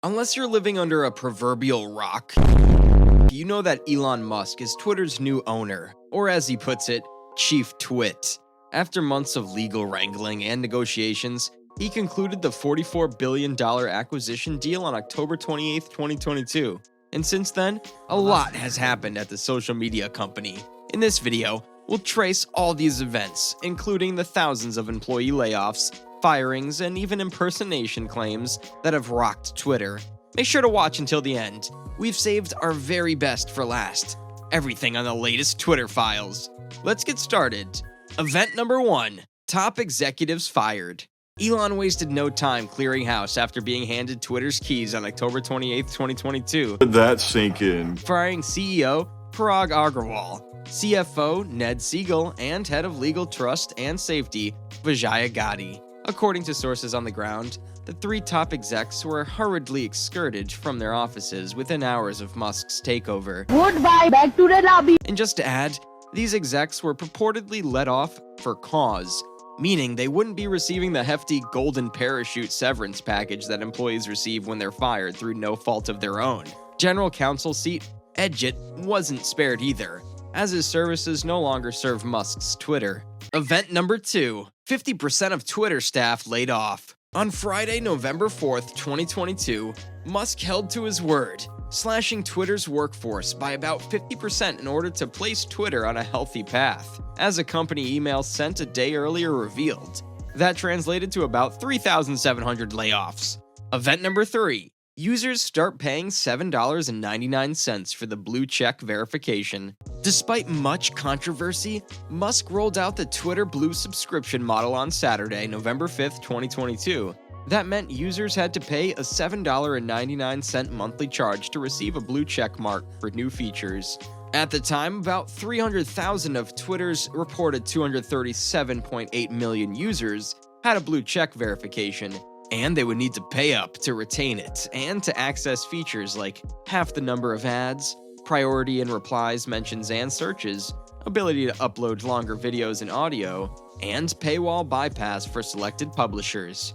Unless you're living under a proverbial rock, you know that Elon Musk is Twitter's new owner, or as he puts it, Chief Twit. After months of legal wrangling and negotiations, he concluded the $44 billion acquisition deal on October 28, 2022. And since then, a lot has happened at the social media company. In this video, we'll trace all these events, including the thousands of employee layoffs, firings, and even impersonation claims that have rocked Twitter. Make sure to watch until the end. We've saved our very best for last. Everything on the latest Twitter files. Let's get started. Event number 1. Top executives fired. Elon wasted no time clearing house after being handed Twitter's keys on October 28, 2022. Let that sink in. Firing CEO Parag Agrawal, CFO Ned Siegel, and head of legal trust and safety Vijaya Gadi. According to sources on the ground, the 3 top execs were hurriedly excurted from their offices within hours of Musk's takeover. Goodbye, back to the lobby. And just to add, these execs were purportedly let off for cause, meaning they wouldn't be receiving the hefty golden parachute severance package that employees receive when they're fired through no fault of their own. General counsel seat Edgett wasn't spared either, as his services no longer serve Musk's Twitter. Event number 2. 50% of Twitter staff laid off. On Friday, November 4th, 2022, Musk held to his word, slashing Twitter's workforce by about 50% in order to place Twitter on a healthy path, as a company email sent a day earlier revealed. That translated to about 3,700 layoffs. Event number 3. Users start paying $7.99 for the blue check verification. Despite much controversy, Musk rolled out the Twitter Blue subscription model on Saturday, November 5th, 2022. That meant users had to pay a $7.99 monthly charge to receive a blue check mark for new features. At the time, about 300,000 of Twitter's reported 237.8 million users had a blue check verification, and they would need to pay up to retain it and to access features like half the number of ads, priority in replies, mentions, and searches, ability to upload longer videos and audio, and paywall bypass for selected publishers.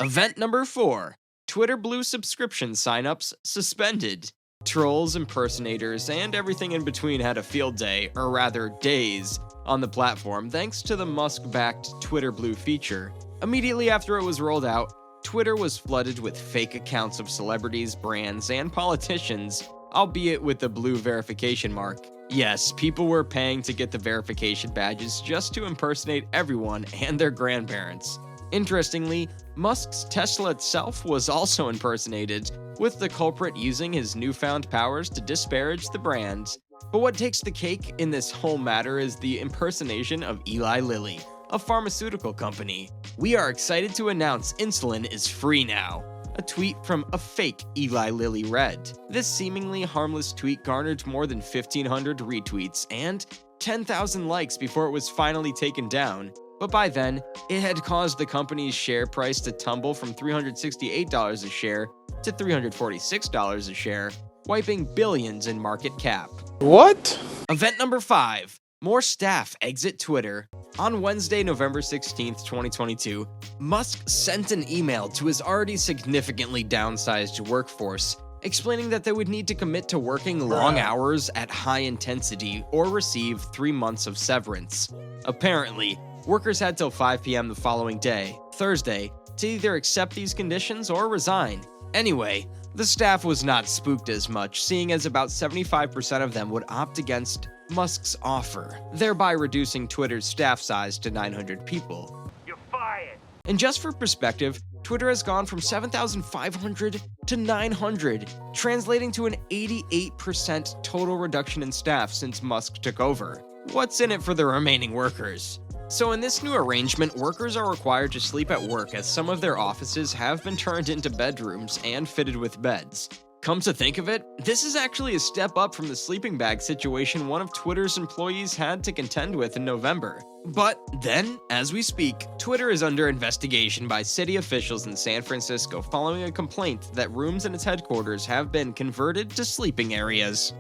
Event number 4. Twitter Blue subscription signups suspended. Trolls, impersonators, and everything in between had a field day, or rather days, on the platform thanks to the Musk-backed Twitter Blue feature. Immediately after it was rolled out, Twitter was flooded with fake accounts of celebrities, brands, and politicians, albeit with the blue verification mark. Yes, people were paying to get the verification badges just to impersonate everyone and their grandparents. Interestingly, Musk's Tesla itself was also impersonated, with the culprit using his newfound powers to disparage the brand. But what takes the cake in this whole matter is the impersonation of Eli Lilly, a pharmaceutical company. We are excited to announce insulin is free now. A tweet from a fake Eli Lilly read. This seemingly harmless tweet garnered more than 1,500 retweets and 10,000 likes before it was finally taken down. But by then, it had caused the company's share price to tumble from $368 a share to $346 a share, wiping billions in market cap. What? Event number 5. More staff exit Twitter. On Wednesday, November 16th, 2022, Musk sent an email to his already significantly downsized workforce, explaining that they would need to commit to working long hours at high intensity or receive 3 months of severance. Apparently, workers had till 5 p.m. the following day, Thursday, to either accept these conditions or resign. Anyway, the staff was not spooked as much, seeing as about 75% of them would opt against Musk's offer, thereby reducing Twitter's staff size to 900 people. You're fired! And just for perspective, Twitter has gone from 7,500 to 900, translating to an 88% total reduction in staff since Musk took over. What's in it for the remaining workers? So in this new arrangement, workers are required to sleep at work as some of their offices have been turned into bedrooms and fitted with beds. Come to think of it, this is actually a step up from the sleeping bag situation one of Twitter's employees had to contend with in November. But then, as we speak, Twitter is under investigation by city officials in San Francisco following a complaint that rooms in its headquarters have been converted to sleeping areas.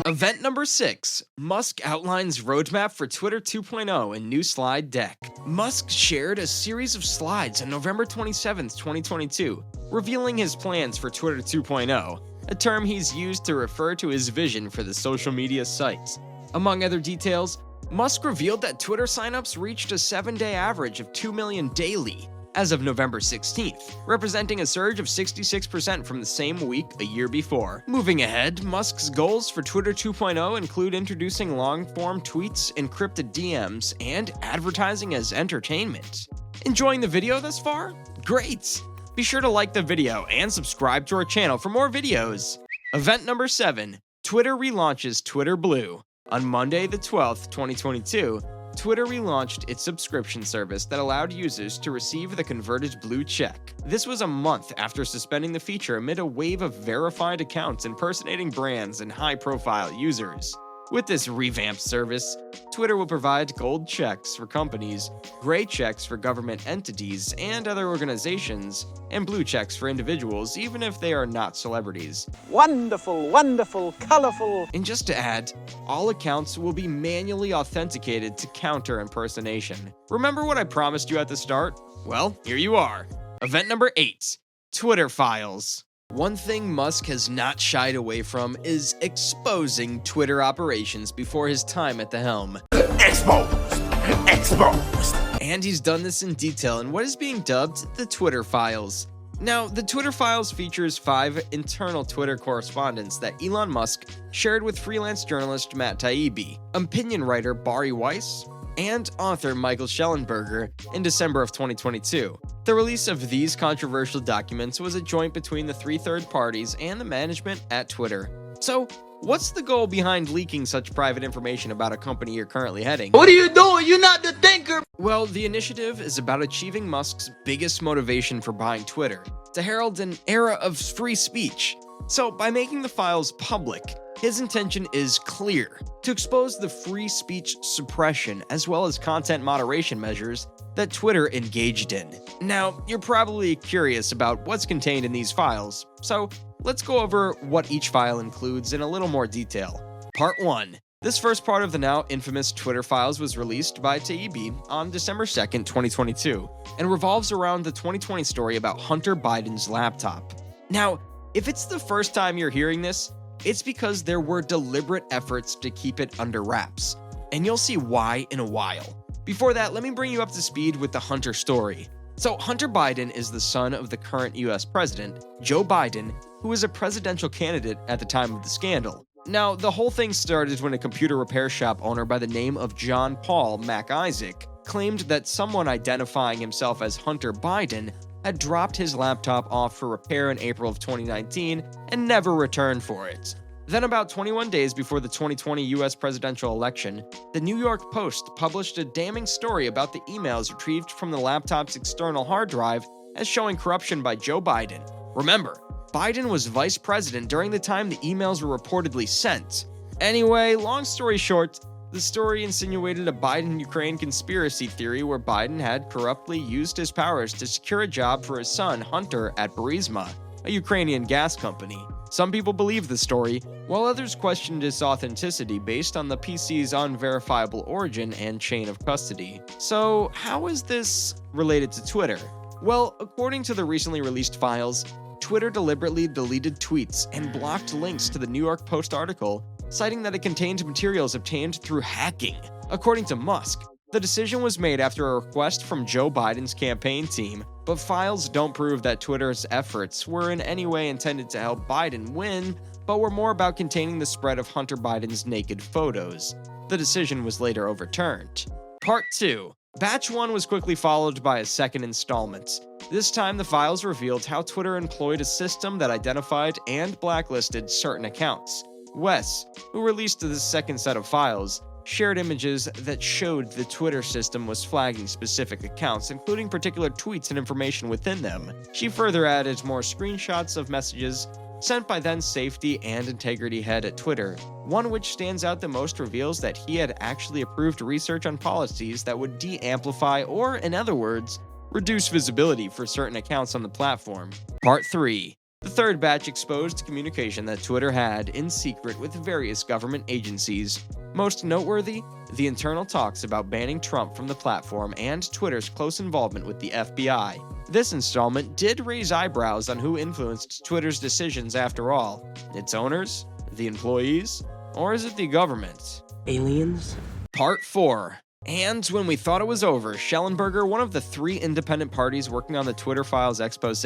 Event number 6. Musk outlines roadmap for Twitter 2.0 in new slide deck. Musk shared a series of slides on November 27, 2022, revealing his plans for Twitter 2.0, a term he's used to refer to his vision for the social media site. Among other details, Musk revealed that Twitter signups reached a 7-day average of 2 million daily as of November 16th, representing a surge of 66% from the same week a year before. Moving ahead, Musk's goals for Twitter 2.0 include introducing long-form tweets, encrypted DMs, and advertising as entertainment. Enjoying the video thus far? Great! Be sure to like the video and subscribe to our channel for more videos. Event number 7. Twitter relaunches Twitter Blue. On Monday the 12th, 2022, Twitter relaunched its subscription service that allowed users to receive the converted blue check. This was a month after suspending the feature amid a wave of verified accounts impersonating brands and high-profile users. With this revamped service, Twitter will provide gold checks for companies, gray checks for government entities and other organizations, and blue checks for individuals even if they are not celebrities. Wonderful, wonderful, colorful. And just to add, all accounts will be manually authenticated to counter impersonation. Remember what I promised you at the start? Well, here you are. Event number 8. Twitter Files. One thing Musk has not shied away from is exposing Twitter operations before his time at the helm. Exposed! Exposed! And he's done this in detail in what is being dubbed the Twitter Files. Now, the Twitter Files features 5 internal Twitter correspondence that Elon Musk shared with freelance journalist Matt Taibbi, opinion writer Bari Weiss, and author Michael Schellenberger in December of 2022. The release of these controversial documents was a joint between the 3 third parties and the management at Twitter. So, what's the goal behind leaking such private information about a company you're currently heading? What are you doing? You're not the thinker! Well, the initiative is about achieving Musk's biggest motivation for buying Twitter, to herald an era of free speech. So, by making the files public, his intention is clear: to expose the free speech suppression as well as content moderation measures that Twitter engaged in. Now, you're probably curious about what's contained in these files, so let's go over what each file includes in a little more detail. Part 1. This first part of the now infamous Twitter files was released by Taibbi on December 2nd, 2022, and revolves around the 2020 story about Hunter Biden's laptop. Now, if it's the first time you're hearing this, it's because there were deliberate efforts to keep it under wraps, and you'll see why in a while. Before that, let me bring you up to speed with the Hunter story. So, Hunter Biden is the son of the current US president, Joe Biden, who was a presidential candidate at the time of the scandal. Now, the whole thing started when a computer repair shop owner by the name of John Paul MacIsaac claimed that someone identifying himself as Hunter Biden had dropped his laptop off for repair in April of 2019 and never returned for it. Then, about 21 days before the 2020 US presidential election, the New York Post published a damning story about the emails retrieved from the laptop's external hard drive as showing corruption by Joe Biden. Remember, Biden was vice president during the time the emails were reportedly sent. Anyway, long story short, the story insinuated a Biden-Ukraine conspiracy theory where Biden had corruptly used his powers to secure a job for his son, Hunter, at Burisma, a Ukrainian gas company. Some people believed the story, while others questioned its authenticity based on the PC's unverifiable origin and chain of custody. So, how is this related to Twitter? Well, according to the recently released files, Twitter deliberately deleted tweets and blocked links to the New York Post article, citing that it contained materials obtained through hacking. According to Musk, the decision was made after a request from Joe Biden's campaign team, but files don't prove that Twitter's efforts were in any way intended to help Biden win, but were more about containing the spread of Hunter Biden's naked photos. The decision was later overturned. Part 2. Batch 1 was quickly followed by a second installment. This time, the files revealed how Twitter employed a system that identified and blacklisted certain accounts. Wes, who released this second set of files, shared images that showed the Twitter system was flagging specific accounts, including particular tweets and information within them. She further added more screenshots of messages sent by then safety and integrity head at Twitter. One which stands out the most reveals that he had actually approved research on policies that would de-amplify or, in other words, reduce visibility for certain accounts on the platform. Part 3. The third batch exposed communication that Twitter had in secret with various government agencies. Most noteworthy, the internal talks about banning Trump from the platform and Twitter's close involvement with the FBI. This installment did raise eyebrows on who influenced Twitter's decisions after all. Its owners? The employees? Or is it the government? Aliens? Part 4. And when we thought it was over, Schellenberger, one of the 3 independent parties working on the Twitter files expose,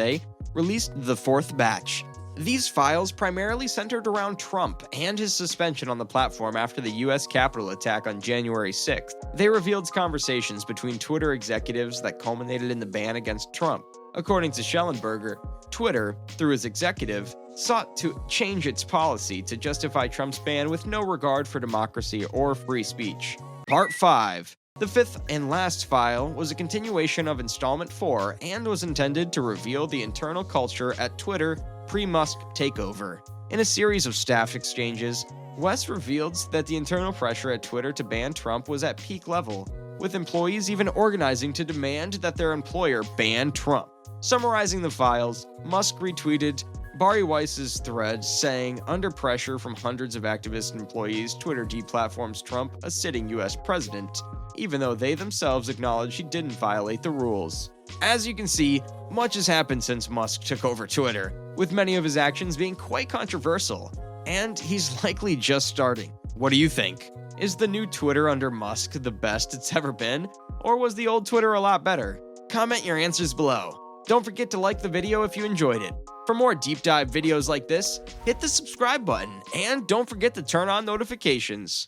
released the 4th batch. These files primarily centered around Trump and his suspension on the platform after the US Capitol attack on January 6th. They revealed conversations between Twitter executives that culminated in the ban against Trump. According to Schellenberger, Twitter, through his executive, sought to change its policy to justify Trump's ban with no regard for democracy or free speech. Part 5. The 5th and last file was a continuation of Installment 4 and was intended to reveal the internal culture at Twitter pre-Musk takeover. In a series of staff exchanges, West revealed that the internal pressure at Twitter to ban Trump was at peak level, with employees even organizing to demand that their employer ban Trump. Summarizing the files, Musk retweeted Bari Weiss's thread saying, under pressure from hundreds of activist employees, Twitter deplatforms Trump, a sitting US president, even though they themselves acknowledge he didn't violate the rules. As you can see, much has happened since Musk took over Twitter, with many of his actions being quite controversial, and he's likely just starting. What do you think? Is the new Twitter under Musk the best it's ever been, or was the old Twitter a lot better? Comment your answers below. Don't forget to like the video if you enjoyed it. For more deep dive videos like this, hit the subscribe button, and don't forget to turn on notifications.